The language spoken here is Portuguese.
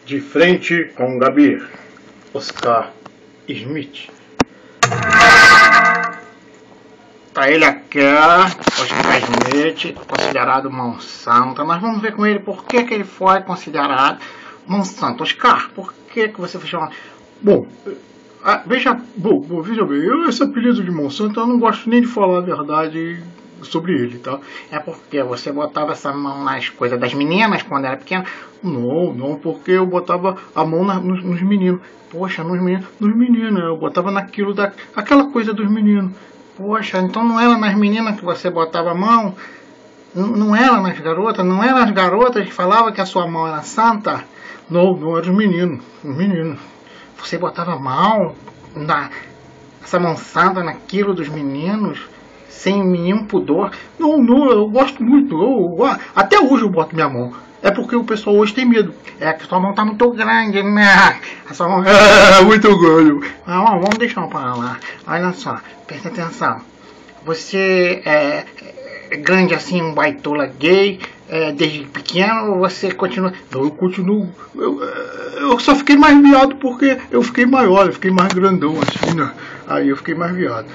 De frente com Gabi, Oscar Smith. Tá ele aqui, Oscar Smith, considerado mão santa. Nós vamos ver com ele por que ele foi considerado mão santa. Oscar, por que você foi chamado? Bom, veja bem, esse apelido de mão santa eu não gosto nem de falar a verdade sobre ele, tá? É porque você botava essa mão nas coisas das meninas quando era pequeno? Não, porque eu botava a mão nos meninos. Poxa, nos meninos, eu botava naquilo aquela coisa dos meninos. Poxa, então não era nas meninas que você botava a mão? Não era nas garotas? Não eram as garotas que falavam que a sua mão era santa? Não eram os meninos. Você botava a mão, essa mão santa naquilo dos meninos? Sem nenhum pudor. Não, eu gosto muito. Até hoje eu boto minha mão. É porque o pessoal hoje tem medo. É que sua mão tá muito grande, né? A sua mão é muito grande. Vamos deixar pra lá. Olha só, presta atenção. Você é grande assim, um baitola gay, desde pequeno, ou você continua? Não, eu continuo. Eu só fiquei mais viado porque eu fiquei maior, eu fiquei mais grandão assim, né? Aí eu fiquei mais viado.